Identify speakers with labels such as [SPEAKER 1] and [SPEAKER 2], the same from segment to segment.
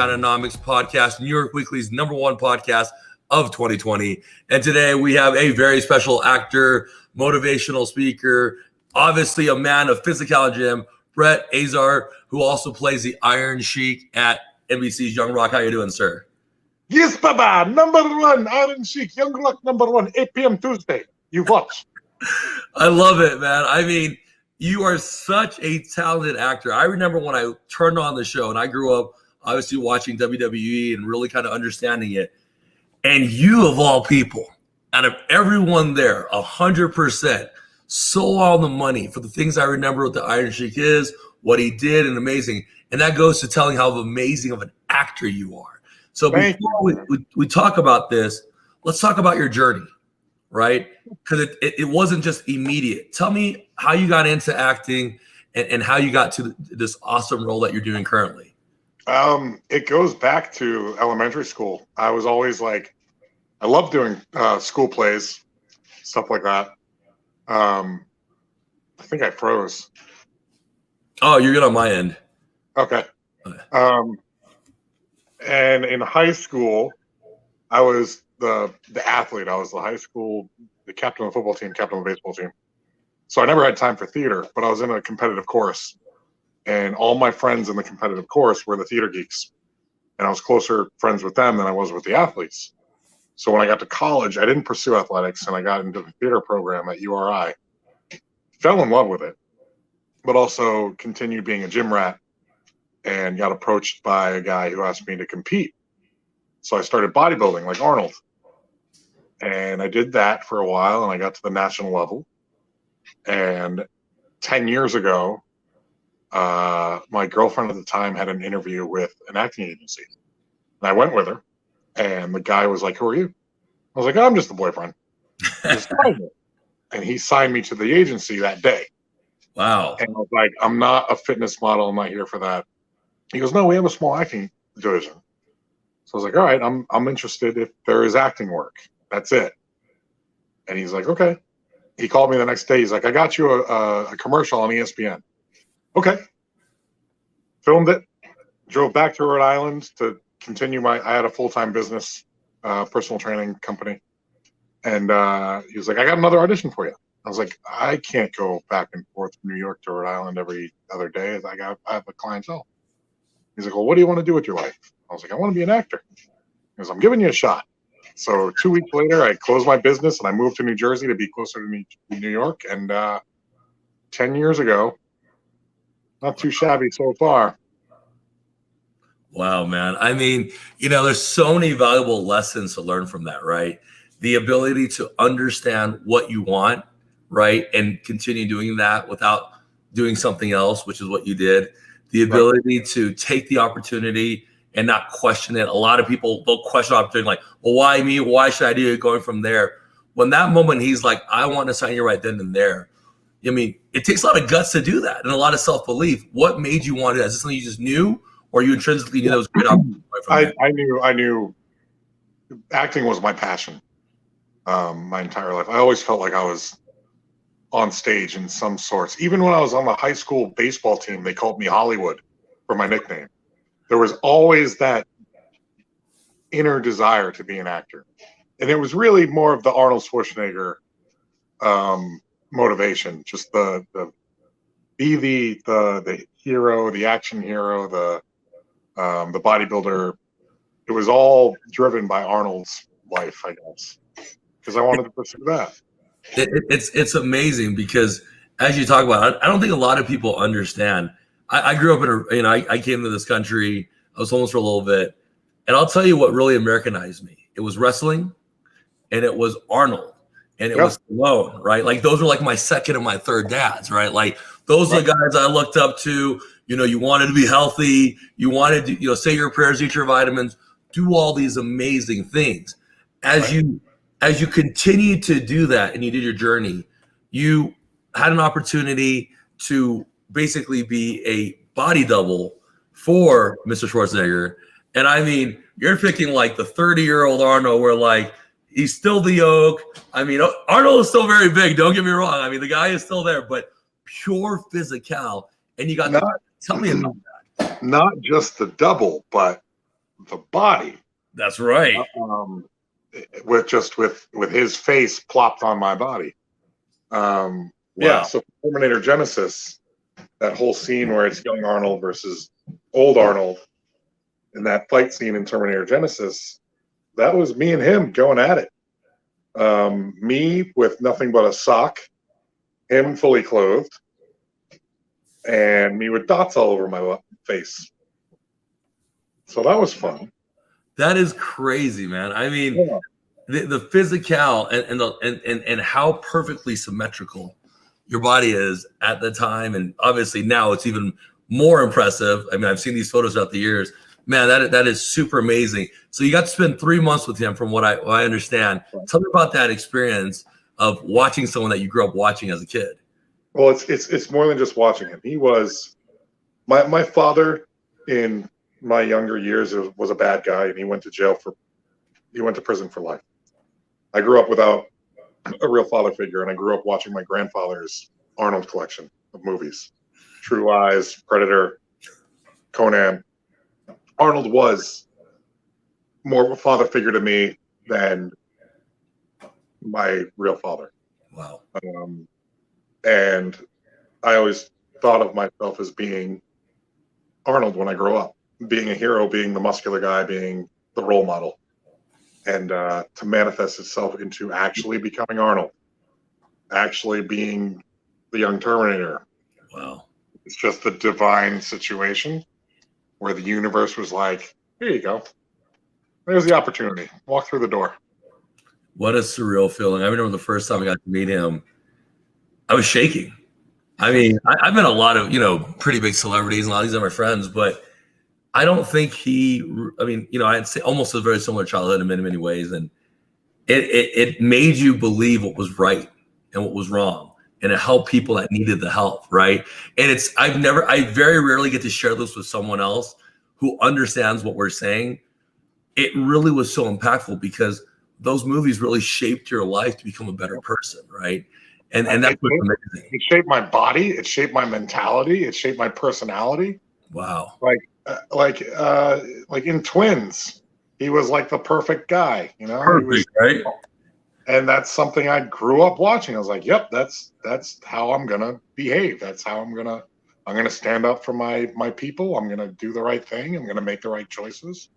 [SPEAKER 1] Pandanomics podcast, New York Weekly's #1 podcast of 2020. And today we have a very special actor, motivational speaker, obviously a man of physical and gym, Brett Azar, who also plays the Iron Sheik at NBC's Young Rock. How you doing, sir?
[SPEAKER 2] Yes, Baba. #1, Iron Sheik, Young Rock #1, 8 p.m. Tuesday. You watch.
[SPEAKER 1] I love it, man. I mean, you are such a talented actor. I remember when I turned on the show, and I grew up obviously watching WWE and really kind of understanding it. And you, of all people, out of everyone there, 100%, so on the money for the things I remember what the Iron Sheik is, what he did, and amazing. And that goes to telling how amazing of an actor you are. So before we talk about this, let's talk about your journey, right? Because it wasn't just immediate. Tell me how you got into acting and how you got to this awesome role that you're doing currently.
[SPEAKER 2] It goes back to elementary school. I was always like, I love doing school plays, stuff like that. I think I froze.
[SPEAKER 1] Oh, you're good on my end.
[SPEAKER 2] Okay. And in high school, I was the athlete. I was the captain of the football team, captain of the baseball team. So I never had time for theater, but I was in a competitive chorus. And all my friends in the competitive chorus were the theater geeks. And I was closer friends with them than I was with the athletes. So when I got to college, I didn't pursue athletics, and I got into the theater program at URI. Fell in love with it, but also continued being a gym rat and got approached by a guy who asked me to compete. So I started bodybuilding like Arnold. And I did that for a while, and I got to the national level. And 10 years ago, my girlfriend at the time had an interview with an acting agency. And I went with her, and the guy was like, "Who are you?" I was like, "I'm just the boyfriend." And he signed me to the agency that day.
[SPEAKER 1] Wow.
[SPEAKER 2] And I was like, "I'm not a fitness model. I'm not here for that." He goes, "No, we have a small acting division." So I was like, "All right, I'm interested if there is acting work. That's it." And he's like, "Okay." He called me the next day. He's like, "I got you a commercial on ESPN." Okay. Filmed it. Drove back to Rhode Island to continue I had a full-time business, personal training company. And he was like, "I got another audition for you." I was like, "I can't go back and forth from New York to Rhode Island every other day. I have a clientele." He's like, "Well, what do you want to do with your life?" I was like, "I want to be an actor." He goes, "I'm giving you a shot." So 2 weeks later, I closed my business and I moved to New Jersey to be closer to New York. And 10 years ago, not too shabby so far.
[SPEAKER 1] Wow, man. I mean, there's so many valuable lessons to learn from that, right? The ability to understand what you want, right? And continue doing that without doing something else, which is what you did. The ability to take the opportunity and not question it. A lot of people, they'll question opportunity like, "Well, why me? Why should I do it?" Going from there. When that moment, he's like, "I want to sign you right then and there." I mean, it takes a lot of guts to do that and a lot of self-belief. What made you want to do that? Is this something you just knew, or you intrinsically knew that was a great opportunity?
[SPEAKER 2] I knew acting was my passion my entire life. I always felt like I was on stage in some sorts. Even when I was on the high school baseball team, they called me Hollywood for my nickname. There was always that inner desire to be an actor. And it was really more of the Arnold Schwarzenegger motivation, just the hero, the action hero, the bodybuilder. It was all driven by Arnold's life, I guess, because I wanted to pursue that.
[SPEAKER 1] It's amazing because as you talk about it, I don't think a lot of people understand. I grew up I came to this country. I was homeless for a little bit, and I'll tell you what really Americanized me. It was wrestling, and it was Arnold, and it was Stallone, right? Like those were like my second and my third dads, right? Like those are the guys I looked up to. You wanted to be healthy. You wanted to, say your prayers, eat your vitamins, do all these amazing things. As you continue to do that and you did your journey, you had an opportunity to basically be a body double for Mr. Schwarzenegger. And I mean, you're picking like the 30-year-old Arnold where like he's still the yoke. I mean, Arnold is still very big. Don't get me wrong. I mean, the guy is still there, but pure physical. And you got tell me about that.
[SPEAKER 2] Not just the double, but the body.
[SPEAKER 1] That's right.
[SPEAKER 2] With his face plopped on my body.
[SPEAKER 1] Wow.
[SPEAKER 2] Yeah, so Terminator Genesis, that whole scene where it's young Arnold versus old Arnold, and that fight scene in Terminator Genesis, that was me and him going at it. Me with nothing but a sock, him fully clothed, and me with dots all over my face. So that was fun.
[SPEAKER 1] That is crazy, man. I mean,
[SPEAKER 2] Yeah.
[SPEAKER 1] the physical and how perfectly symmetrical your body is at the time, and obviously now it's even more impressive. I mean, I've seen these photos throughout the years. Man, that is super amazing. So you got to spend 3 months with him, from what I understand. Tell me about that experience of watching someone that you grew up watching as a kid.
[SPEAKER 2] Well, it's more than just watching him. He was my father in my younger years was a bad guy, and he went to prison for life. I grew up without a real father figure, and I grew up watching my grandfather's Arnold collection of movies: True Lies, Predator, Conan. Arnold was more of a father figure to me than my real father.
[SPEAKER 1] Wow.
[SPEAKER 2] And I always thought of myself as being Arnold when I grew up, being a hero, being the muscular guy, being the role model, and to manifest itself into actually becoming Arnold, actually being the young Terminator.
[SPEAKER 1] Wow.
[SPEAKER 2] It's just the divine situation where the universe was like, here you go. There's the opportunity. Walk through the door.
[SPEAKER 1] What a surreal feeling. I remember the first time I got to meet him, I was shaking. I mean, I've met a lot of, pretty big celebrities, and a lot of these are my friends, but I don't think I'd say almost a very similar childhood in many, many ways. And it made you believe what was right and what was wrong. And it helped people that needed the help, right? And I very rarely get to share this with someone else who understands what we're saying. It really was so impactful because those movies really shaped your life to become a better person, right? And that's what's amazing.
[SPEAKER 2] It shaped my body. It shaped my mentality. It shaped my personality.
[SPEAKER 1] Wow.
[SPEAKER 2] Like in Twins, he was like the perfect guy,
[SPEAKER 1] Perfect, right?
[SPEAKER 2] And that's something I grew up watching. I was like, yep, that's how I'm gonna behave. That's how I'm gonna stand up for my people. I'm gonna do the right thing. I'm gonna make the right choices.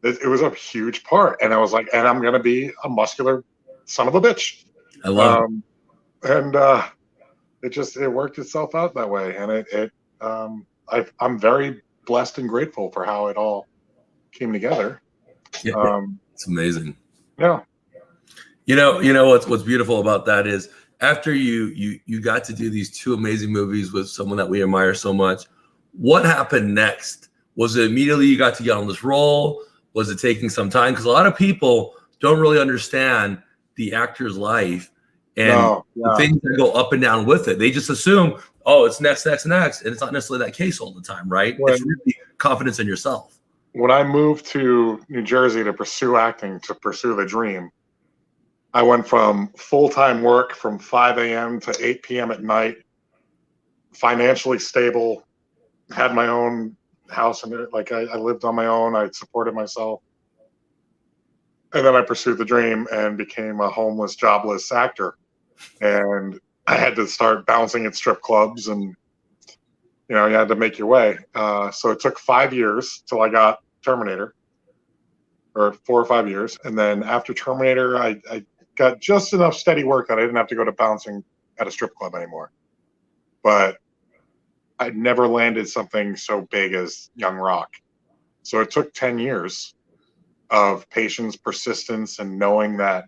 [SPEAKER 2] It was a huge part, and I was like, and I'm gonna be a muscular son of a bitch.
[SPEAKER 1] I love it.
[SPEAKER 2] And it worked itself out that way, and I'm very blessed and grateful for how it all came together.
[SPEAKER 1] Yeah, it's amazing.
[SPEAKER 2] Yeah.
[SPEAKER 1] What's beautiful about that is after you got to do these 2 amazing movies with someone that we admire so much, what happened next? Was it immediately you got to get on this role? Was it taking some time? Because a lot of people don't really understand the actor's life and the things that go up and down with it. They just assume, oh, it's next, and it's not necessarily that case all the time, right? It's really confidence in yourself.
[SPEAKER 2] When I moved to New Jersey to pursue acting, to pursue the dream, I went from full-time work from 5 a.m. to 8 p.m. at night, financially stable, had my own house, and I lived on my own. I supported myself. And then I pursued the dream and became a homeless, jobless actor. And I had to start bouncing at strip clubs, and you had to make your way. So it took 5 years till I got Terminator, or 4 or 5 years. And then after Terminator, I got just enough steady work that I didn't have to go to bouncing at a strip club anymore. But I never landed something so big as Young Rock. So it took 10 years of patience, persistence, and knowing that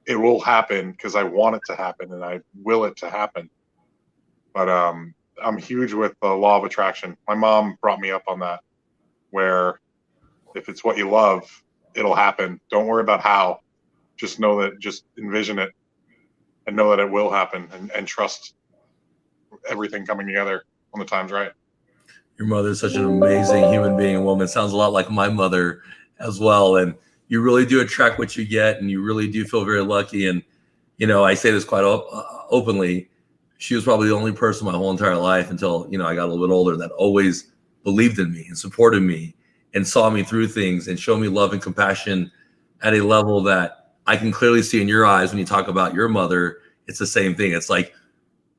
[SPEAKER 2] it will happen because I want it to happen and I will it to happen. But I'm huge with the law of attraction. My mom brought me up on that, where if it's what you love, it'll happen. Don't worry about how. Just know that, just envision it and know that it will happen, and trust everything coming together when the time's right.
[SPEAKER 1] Your mother's such an amazing human being and woman. Sounds a lot like my mother as well. And you really do attract what you get, and you really do feel very lucky. And, I say this quite openly. She was probably the only person my whole entire life until, I got a little bit older that always believed in me and supported me and saw me through things and showed me love and compassion at a level that I can clearly see in your eyes when you talk about your mother. It's the same thing. It's like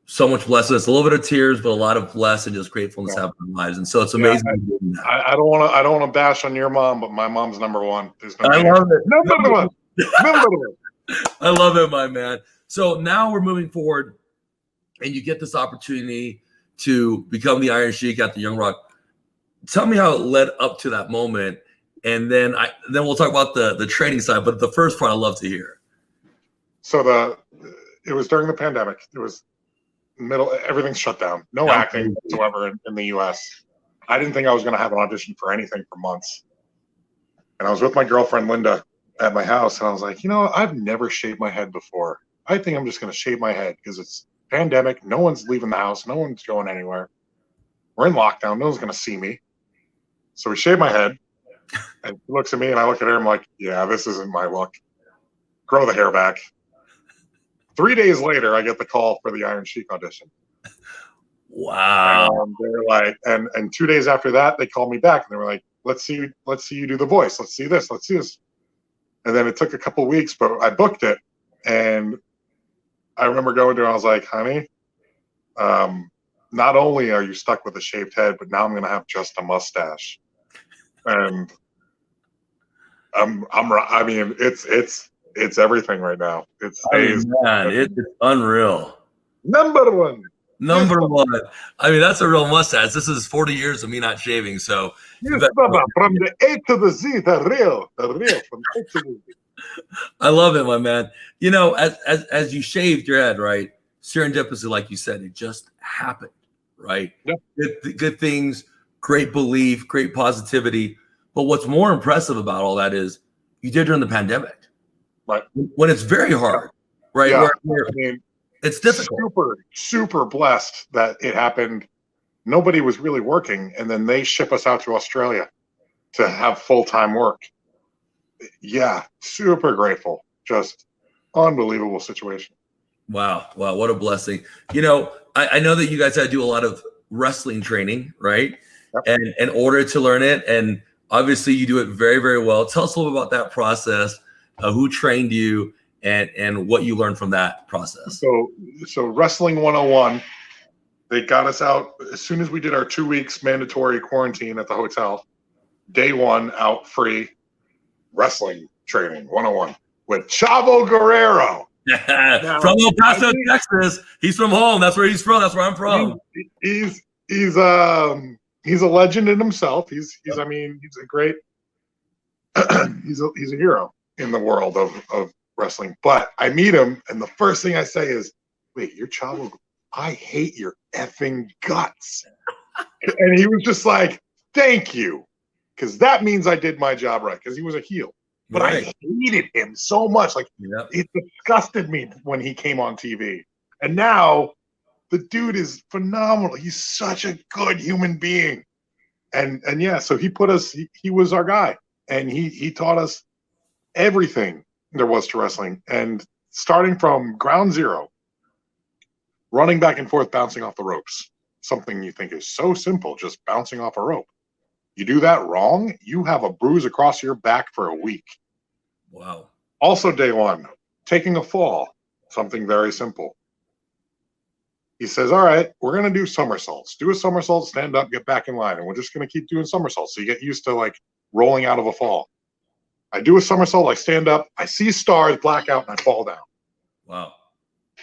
[SPEAKER 1] so much blessedness, a little bit of tears, but a lot of bless and just gratefulness happening in our lives. And so it's amazing.
[SPEAKER 2] I don't want to bash on your mom, but my mom's number one.
[SPEAKER 1] I love it.
[SPEAKER 2] Number one. Number one.
[SPEAKER 1] I love it, my man. So now we're moving forward, and you get this opportunity to become the Iron Sheik at the Young Rock. Tell me how it led up to that moment, and then we'll talk about the training side. But the first part, I'd love to hear.
[SPEAKER 2] So it was during the pandemic. It was everything's shut down. No acting whatsoever in the U.S. I didn't think I was going to have an audition for anything for months. And I was with my girlfriend, Linda, at my house. And I was like, I've never shaved my head before. I think I'm just going to shave my head because it's pandemic. No one's leaving the house. No one's going anywhere. We're in lockdown. No one's going to see me. So we shave my head. And she looks at me and I look at her. I'm like, yeah, this isn't my look. Grow the hair back. 3 days later, I get the call for the Iron Sheik audition.
[SPEAKER 1] Wow.
[SPEAKER 2] They're like, and 2 days after that, they called me back and they were like, let's see you do the voice. Let's see this. Let's see this. And then it took a couple weeks, but I booked it. And I remember going to her, I was like, honey, not only are you stuck with a shaved head, but now I'm going to have just a mustache. And I mean, it's everything right now. It's
[SPEAKER 1] unreal.
[SPEAKER 2] Number one.
[SPEAKER 1] I mean, that's a real mustache. This is 40 years of me not shaving. So
[SPEAKER 2] from the A to the Z, the real from A to the Z.
[SPEAKER 1] I love it, my man. As you shaved your head, right? Serendipity, like you said, it just happened, right? Yep. Good things, great belief, great positivity. But what's more impressive about all that is you did during the pandemic.
[SPEAKER 2] Right.
[SPEAKER 1] When it's very hard, right?
[SPEAKER 2] Yeah.
[SPEAKER 1] Where it's difficult.
[SPEAKER 2] Super blessed that it happened. Nobody was really working, and then they ship us out to Australia to have full-time work. Yeah, super grateful. Just unbelievable situation.
[SPEAKER 1] Wow, what a blessing. I know that you guys had to do a lot of wrestling training, right? Yep. And in order to learn it, and obviously you do it very, very well. Tell us a little bit about that process. Who trained you and what you learned from that process?
[SPEAKER 2] So Wrestling 101, they got us out as soon as we did our 2 weeks mandatory quarantine at the hotel. Day one, out free wrestling training 101 with Chavo Guerrero.
[SPEAKER 1] Now, from El Paso, Texas. He's from home. That's where he's from. That's where I'm from.
[SPEAKER 2] He's a legend in himself. He's a great he's a hero in the world of wrestling. But I meet him, and the first thing I say is, wait, you're Chavo? I hate your effing guts. And he was just like, thank you. Because that means I did my job right. Because he was a heel. But right. I hated him so much. Like, It disgusted me when he came on TV. And now the dude is phenomenal. He's such a good human being. And yeah, so he put us, he was our guy. And he taught us everything there was to wrestling. And starting from ground zero, running back and forth, bouncing off the ropes. Something you think is so simple, just bouncing off a rope. You do that wrong, you have a bruise across your back for a week.
[SPEAKER 1] Wow.
[SPEAKER 2] Also, day one, taking a fall, something very simple. He says, all right, we're going to do somersaults. Do a somersault, stand up, get back in line. And we're just going to keep doing somersaults. So you get used to like rolling out of a fall. I do a somersault, I stand up, I see stars, black out, and I fall down.
[SPEAKER 1] Wow.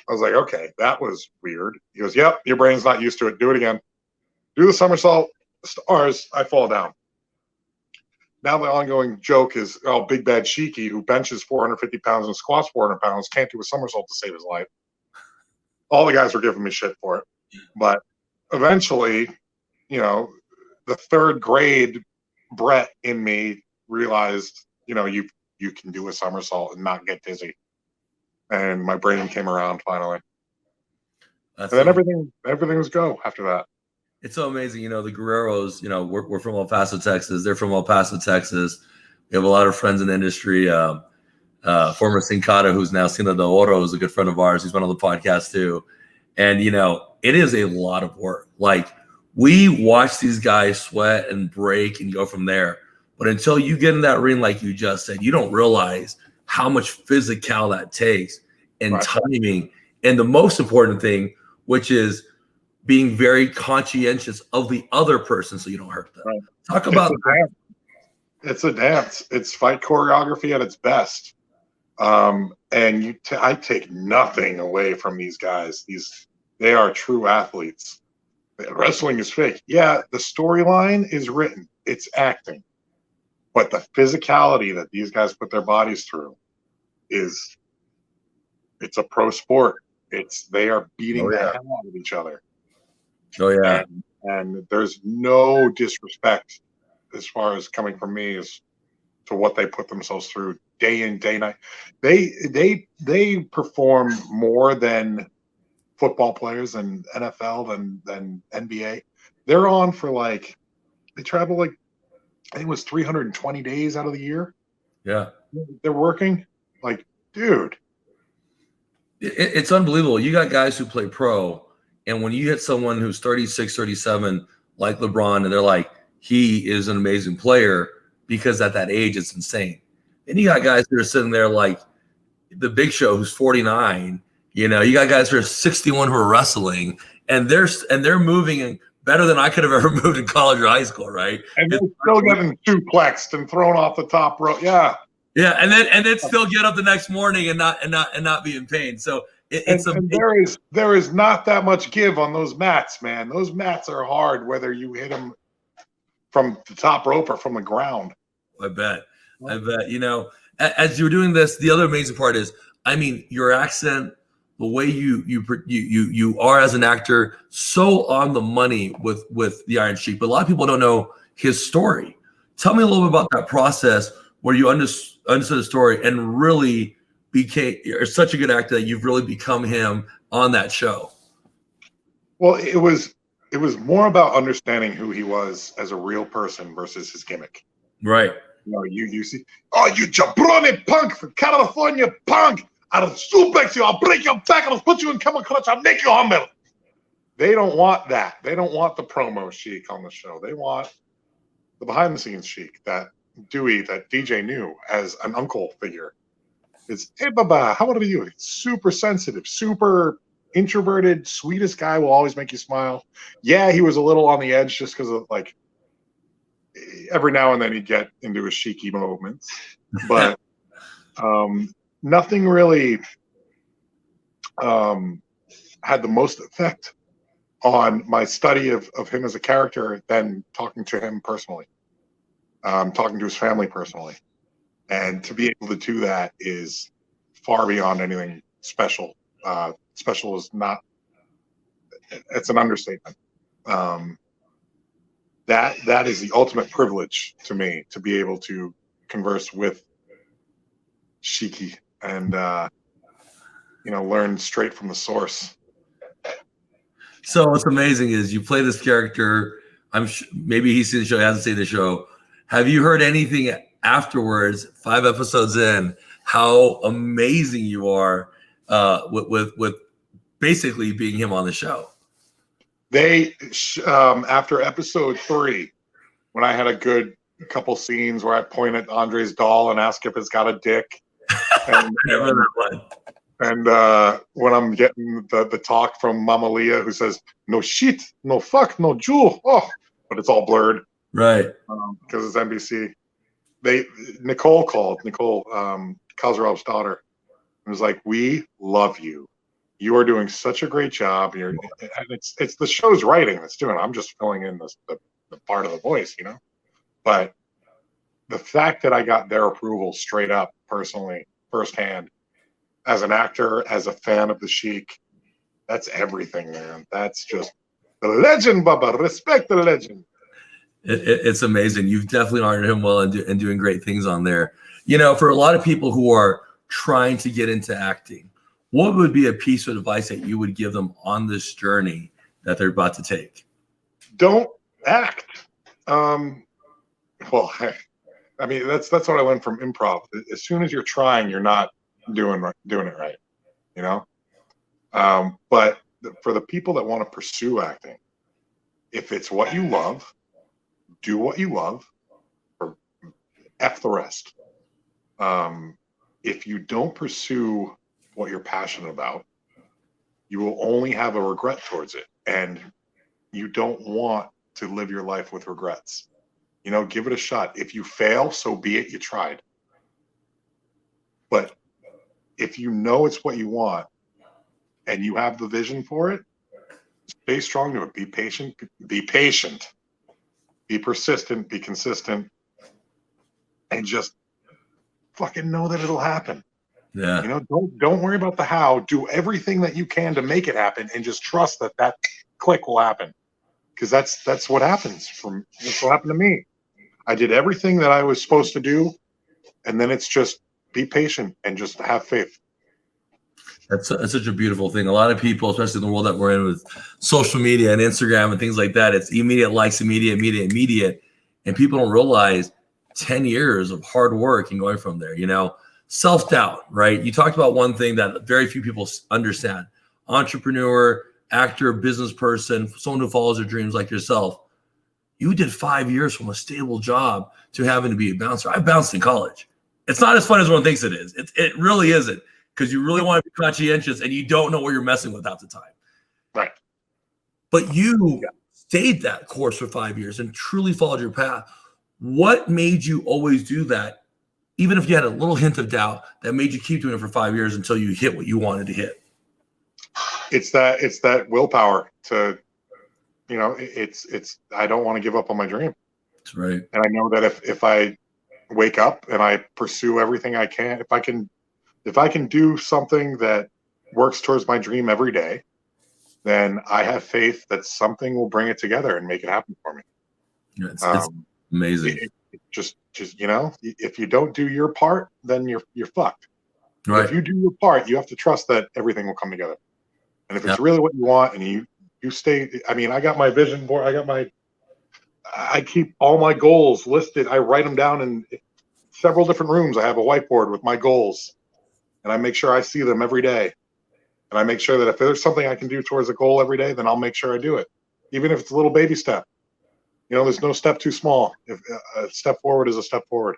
[SPEAKER 2] I was like, okay, that was weird. He goes, yep, your brain's not used to it. Do it again. Do the somersault, stars, I fall down. Now the ongoing joke is, Big Bad Sheiky, who benches 450 pounds and squats 400 pounds, can't do a somersault to save his life. All the guys were giving me shit for it. But eventually, the third grade Brett in me realized, you can do a somersault and not get dizzy. And my brain came around finally. And then everything was go after that.
[SPEAKER 1] It's so amazing. The Guerreros, we're from El Paso, Texas. They're from El Paso, Texas. We have a lot of friends in the industry. Former Sincata, who's now Sina de Oro, is a good friend of ours. He's been on the podcast too. And, it is a lot of work. Like, we watch these guys sweat and break and go from there. But until you get in that ring, like you just said, you don't realize how much physical that takes and
[SPEAKER 2] Right.
[SPEAKER 1] timing. And the most important thing, which is being very conscientious of the other person so you don't hurt them.
[SPEAKER 2] Right.
[SPEAKER 1] Talk about that.
[SPEAKER 2] It's a dance. It's fight choreography at its best. And I take nothing away from these guys. They are true athletes. Wrestling is fake. Yeah, the storyline is written. It's acting. But the physicality that these guys put their bodies through it's a pro sport. They are beating the hell out of each other.
[SPEAKER 1] Oh yeah.
[SPEAKER 2] And there's no disrespect as far as coming from me as to what they put themselves through day in, day night. They perform more than football players and NFL than NBA. They're on for they travel I think it was 320 days out of the year.
[SPEAKER 1] Yeah.
[SPEAKER 2] They're working. Dude.
[SPEAKER 1] It's unbelievable. You got guys who play pro, and when you hit someone who's 36, 37, like LeBron, and they're like, he is an amazing player because at that age, it's insane. And you got guys that are sitting there like the Big Show, who's 49. You got guys who are 61 who are wrestling, and they're moving better than I could have ever moved in college or high school, right?
[SPEAKER 2] And they're still getting suplexed and thrown off the top rope. Yeah.
[SPEAKER 1] Yeah, and then still get up the next morning and not be in pain. So
[SPEAKER 2] there is not that much give on those mats, man. Those mats are hard, whether you hit them from the top rope or from the ground.
[SPEAKER 1] I bet. As you were doing this, the other amazing part is, your accent, the way you are as an actor, so on the money with the Iron Sheik. But a lot of people don't know his story. Tell me a little bit about that process where you understood the story and really you're such a good actor that you've really become him on that show.
[SPEAKER 2] Well, it was more about understanding who he was as a real person versus his gimmick.
[SPEAKER 1] Right.
[SPEAKER 2] You see, you jabroni punk from California punk. I'll suplex you. I'll break your back. I'll put you in camel clutch. I'll make you humble. They don't want that. They don't want the promo Sheik on the show. They want the behind the scenes Sheik that Dewey, that DJ knew as an uncle figure. It's, hey, Baba, how are you? It's super sensitive, super introverted, sweetest guy, will always make you smile. Yeah, he was a little on the edge just because of every now and then he'd get into his Sheiky moments. But nothing really had the most effect on my study of him as a character than talking to him personally. Talking to his family personally. And to be able to do that is far beyond anything special. Special is not, it's an understatement. That is the ultimate privilege to me, to be able to converse with Sheiky and, learn straight from the source.
[SPEAKER 1] So what's amazing is you play this character. Maybe he's seen the show, he hasn't seen the show. Have you heard anything afterwards, 5 episodes in, how amazing you are with basically being him on the show?
[SPEAKER 2] They after episode 3, when I had a good couple scenes where I point at Andre's doll and ask if it's got a dick, and, when I'm getting the talk from Mama Leah who says no shit, no fuck, no jewel, but it's all blurred,
[SPEAKER 1] right?
[SPEAKER 2] Because it's NBC. Nicole Kazarov's daughter, and was like, "We love you. You are doing such a great job. And it's the show's writing that's doing it. I'm just filling in the part of the voice, But the fact that I got their approval straight up, personally, firsthand, as an actor, as a fan of the Sheik, that's everything, man. That's just the legend, Bubba. Respect the legend."
[SPEAKER 1] It's amazing. You've definitely honored him well and doing great things on there. For a lot of people who are trying to get into acting, what would be a piece of advice that you would give them on this journey that they're about to take?
[SPEAKER 2] Don't act. Well, that's what I learned from improv. As soon as you're trying, you're not doing it right, But for the people that want to pursue acting, if it's what you love, do what you love for F the rest. If you don't pursue what you're passionate about, you will only have a regret towards it. And you don't want to live your life with regrets. You know, give it a shot. If you fail, so be it, you tried. But if you know it's what you want and you have the vision for it, stay strong to it. Be patient. Be patient. Be persistent. Be consistent. And just fucking know that it'll happen.
[SPEAKER 1] Yeah.
[SPEAKER 2] You know, don't worry about the how. Do everything that you can to make it happen, and just trust that that click will happen. Because that's what happens. That's what happened to me. I did everything that I was supposed to do, and then it's just be patient and just have faith.
[SPEAKER 1] That's such a beautiful thing. A lot of people, especially in the world that we're in with social media and Instagram and things like that, it's immediate likes, immediate. And people don't realize 10 years of hard work and going from there, you know, self-doubt, right? You talked about one thing that very few people understand. Entrepreneur, actor, business person, someone who follows their dreams like yourself. You did 5 years from a stable job to having to be a bouncer. I bounced in college. It's not as fun as everyone thinks it is. It really isn't, because you really want to be conscientious and you don't know what you're messing with half the time.
[SPEAKER 2] Right.
[SPEAKER 1] But you stayed that course for 5 years and truly followed your path. What made you always do that, even if you had a little hint of doubt, that made you keep doing it for 5 years until you hit what you wanted to hit?
[SPEAKER 2] It's that willpower to, you know, it's I don't want to give up on my dream.
[SPEAKER 1] That's right.
[SPEAKER 2] And I know that if I wake up and I pursue everything I can, if I can do something that works towards my dream every day, then I have faith that something will bring it together and make it happen for me.
[SPEAKER 1] Yeah, it's amazing.
[SPEAKER 2] Just you know, if you don't do your part, then you're fucked.
[SPEAKER 1] Right.
[SPEAKER 2] If you do your part, you have to trust that everything will come together. And if it's really what you want, and you stay, I mean, I got my vision board. I keep all my goals listed. I write them down in several different rooms. I have a whiteboard with my goals, and I make sure I see them every day. And I make sure that if there's something I can do towards a goal every day, then I'll make sure I do it, even if it's a little baby step. You know, there's no step too small. If a step forward is a step forward.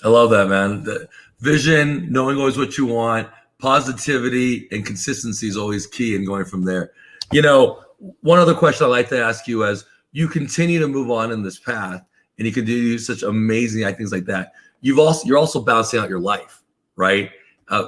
[SPEAKER 1] I love that, man. The vision, knowing always what you want, positivity, and consistency is always key in going from there. You know, one other question I'd like to ask you, as you continue to move on in this path and you can do such amazing things like that, you're also balancing out your life, right?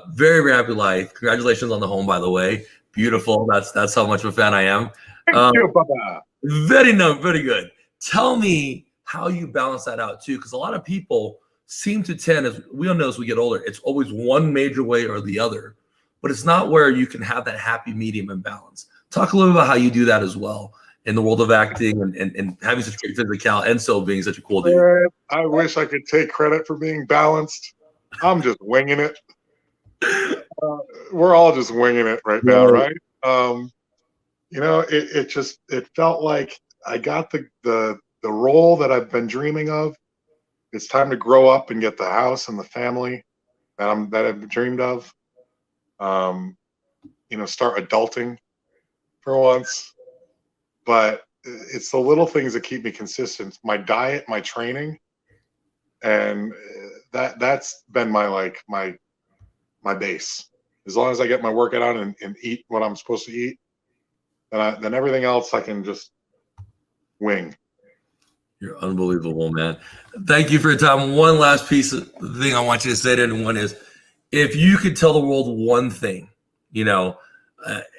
[SPEAKER 1] Very, very happy life. Congratulations on the home, by the way. Beautiful. That's how much of a fan I am.
[SPEAKER 2] Thank you, Baba.
[SPEAKER 1] Very good. Tell me how you balance that out too, because a lot of people seem to tend, as we all know as we get older, it's always one major way or the other, but it's not where you can have that happy medium and balance. Talk a little bit about how you do that as well in the world of acting and having such great physicality and still being such a cool dude.
[SPEAKER 2] I wish I could take credit for being balanced. I'm just winging it. We're all just winging it right now, right? You know, it felt like I got the role that I've been dreaming of. It's time to grow up and get the house and the family that I've dreamed of. You know, start adulting for once. But it's the little things that keep me consistent. My diet, my training, and that's been my base. As long as I get my workout on and eat what I'm supposed to eat, then everything else I can just wing.
[SPEAKER 1] You're unbelievable, man. Thank you for your time. One last piece of the thing I want you to say to anyone is, if you could tell the world one thing, you know,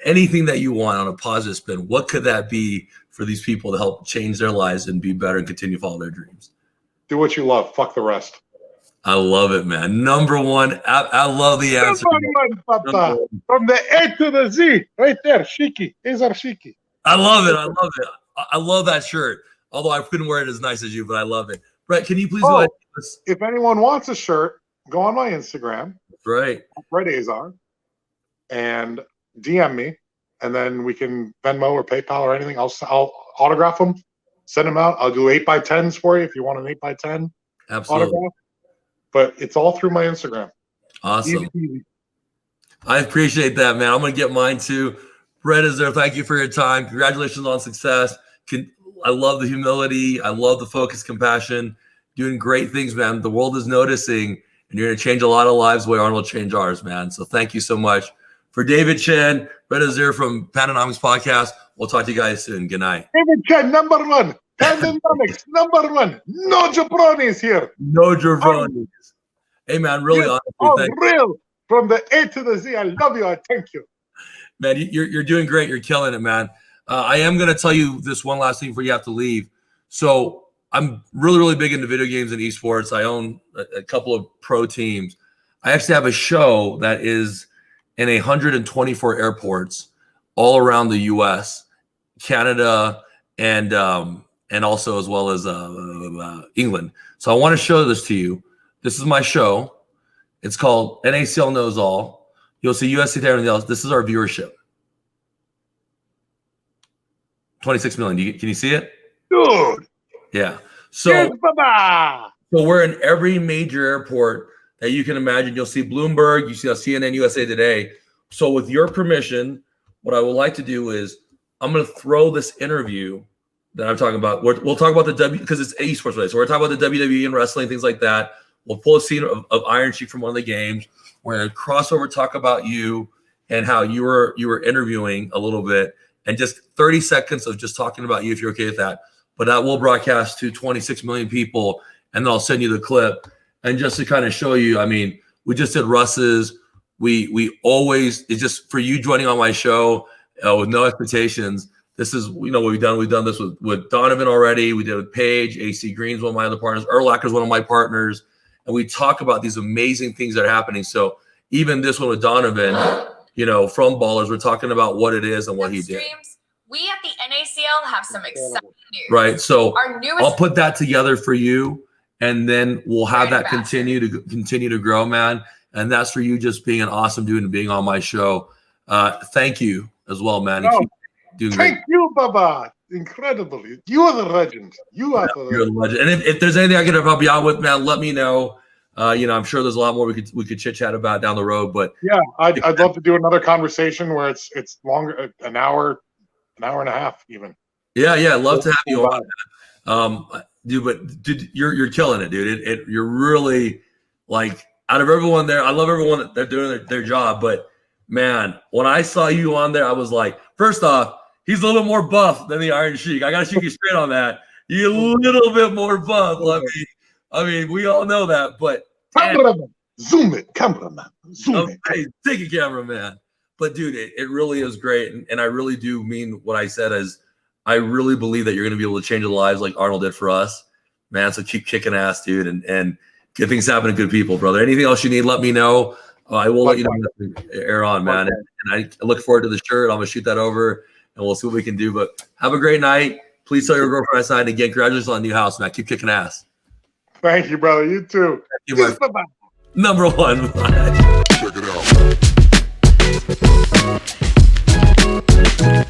[SPEAKER 1] anything that you want on a positive spin, what could that be for these people to help change their lives and be better and continue to follow their dreams?
[SPEAKER 2] Do what you love. Fuck the rest.
[SPEAKER 1] I love it, man. Number one, I love the answer.
[SPEAKER 2] From the A to the Z, right there, Shiki. Azar Shiki.
[SPEAKER 1] I love it. I love that shirt. Although I couldn't wear it as nice as you, but I love it. Brett, can you please go ahead?
[SPEAKER 2] If anyone wants a shirt, go on my Instagram.
[SPEAKER 1] That's right.
[SPEAKER 2] Brett Azar, and DM me, and then we can Venmo or PayPal or anything. I'll autograph them, send them out. I'll do 8x10s for you if you want an 8x10
[SPEAKER 1] Absolutely.
[SPEAKER 2] autograph. But it's all through my Instagram.
[SPEAKER 1] Awesome.
[SPEAKER 2] Easy.
[SPEAKER 1] I appreciate that, man. I'm going to get mine too. Brett is there. Thank you for your time. Congratulations on success. I love the humility. I love the focus, compassion. doing great things, man. The world is noticing, and you're going to change a lot of lives the way Arnold changed ours, man. So thank you so much. For David Chen, Red Azar from Pandanomics Podcast, we'll talk to you guys soon. Good night.
[SPEAKER 2] David Chen, number one. Pandanomics, number one. No jabronis here.
[SPEAKER 1] No jabronis. Hey, man, really honestly,
[SPEAKER 2] real. From the A to the Z, I love you. I thank you.
[SPEAKER 1] Man, you're doing great. You're killing it, man. I am going to tell you this one last thing before you have to leave. So I'm really, really big into video games and esports. I own a couple of pro teams. I actually have a show that is in 124 airports all around the U.S., Canada, and also as well as England. So I want to show this to you. This is my show. It's called NACL Knows All. You'll see USC there and everything else. This is our viewership. 26 million. Can you see it?
[SPEAKER 2] Dude.
[SPEAKER 1] Yeah. So we're in every major airport that you can imagine. You'll see Bloomberg. You see CNN, USA Today. So with your permission, what I would like to do is I'm going to throw this interview that I'm talking about. We'll talk about the because it's esports today. So we're talking about the WWE and wrestling, things like that. We'll pull a scene of Iron Sheik from one of the games. We're going to crossover talk about you and how you were interviewing a little bit, and just 30 seconds of just talking about you if you're okay with that. But that will broadcast to 26 million people, and then I'll send you the clip. And just to kind of show you, I mean, we just did Russ's. We always, it's just for you joining on my show with no expectations. This is, what we've done. We've done this with Donovan already. We did it with Paige. AC Green's one of my other partners. Erlacher's one of my partners. And we talk about these amazing things that are happening. So even this one with Donovan, from Ballers, we're talking about what it is and what he did.
[SPEAKER 3] We at the NACL have some exciting news.
[SPEAKER 1] Right. So I'll put that together for you, and then we'll have that continue to grow, man. And that's for you just being an awesome dude and being on my show. Thank you as well, man.
[SPEAKER 2] Thank you, Baba. Incredible. You are the legend. You're the legend.
[SPEAKER 1] And if there's anything I can help you out with, man, let me know. I'm sure there's a lot more we could chit chat about down the road. But
[SPEAKER 2] yeah, I'd love to do another conversation where it's longer, an hour and a half even.
[SPEAKER 1] Yeah, I'd love to have you on. Dude, you're killing it, dude. You're really, like, out of everyone there, I love everyone that they're doing their job. But man, when I saw you on there, I was like, first off, he's a little more buff than the Iron Sheik. I gotta shoot you straight on that. You're a little bit more buff. I mean, we all know that. But
[SPEAKER 2] cameraman, zoom it, cameraman, zoom it.
[SPEAKER 1] Hey, take a cameraman. But dude, it really is great, and I really do mean what I said. As I really believe that you're going to be able to change the lives like Arnold did for us, man. So keep kicking ass, dude, and good things happen to good people, brother. Anything else you need, let me know. I will let you know. Air on, man. And I look forward to the shirt. I'm gonna shoot that over, and we'll see what we can do. But have a great night. Please tell your girlfriend I signed again. Congratulations on the new house, man. Keep kicking ass.
[SPEAKER 2] Thank you, brother. You too.
[SPEAKER 1] Thank you, number one. Check it out.